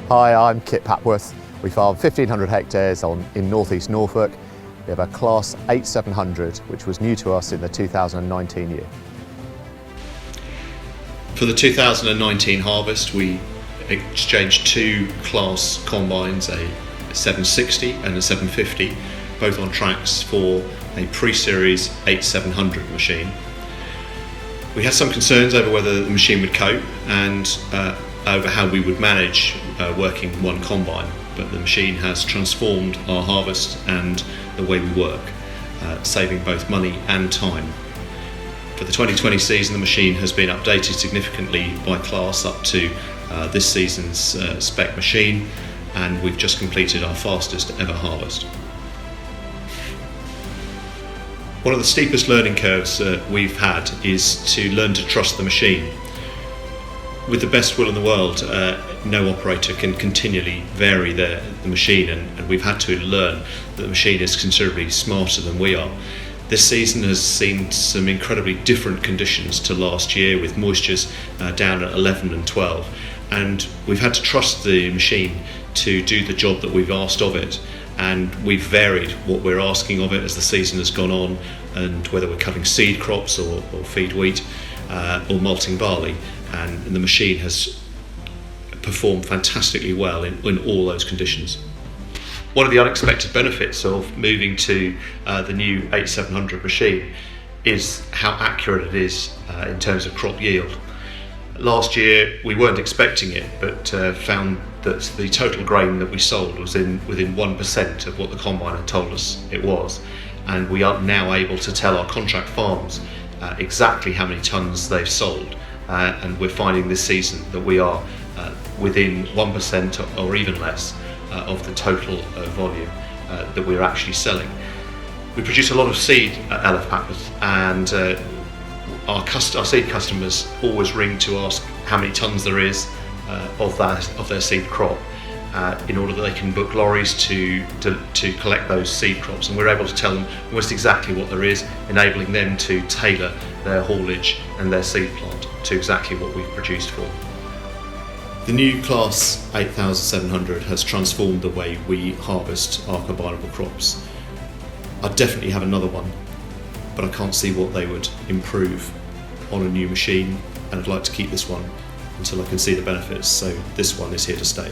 Hi, I'm Kit Papworth. We farm 1,500 hectares in northeast Norfolk. We have a CLAAS 8700, which was new to us in the 2019 year. For the 2019 harvest, we exchanged two CLAAS combines, a 760 and a 750, both on tracks for a pre-series 8700 machine. We had some concerns over whether the machine would cope and over how we would manage working one combine, but the machine has transformed our harvest and the way we work, saving both money and time. For the 2020 season, the machine has been updated significantly by CLAAS up to this season's spec machine, and we've just completed our fastest ever harvest. One of the steepest learning curves we've had is to learn to trust the machine. With the best will in the world, no operator can continually vary the machine, and we've had to learn that the machine is considerably smarter than we are. This season has seen some incredibly different conditions to last year, with moistures down at 11 and 12, and we've had to trust the machine to do the job that we've asked of it, and we've varied what we're asking of it as the season has gone on, and whether we're cutting seed crops or feed wheat or malting barley, and the machine has performed fantastically well in all those conditions. One of the unexpected benefits of moving to the new 8700 machine is how accurate it is in terms of crop yield. Last year we weren't expecting it, but found that the total grain that we sold was within 1% of what the combine had told us it was, and we are now able to tell our contract farms exactly how many tonnes they've sold, and we're finding this season that we are within 1% or even less of the total volume that we're actually selling. We produce a lot of seed at LF Papworth, and our seed customers always ring to ask how many tonnes there is of their seed crop, in order that they can book lorries to collect those seed crops, and we're able to tell them almost exactly what there is, enabling them to tailor their haulage and their seed plant to exactly what we've produced for them. The new CLAAS 8700 has transformed the way we harvest our combinable crops. I'd definitely have another one, but I can't see what they would improve on a new machine, and I'd like to keep this one until I can see the benefits, so this one is here to stay.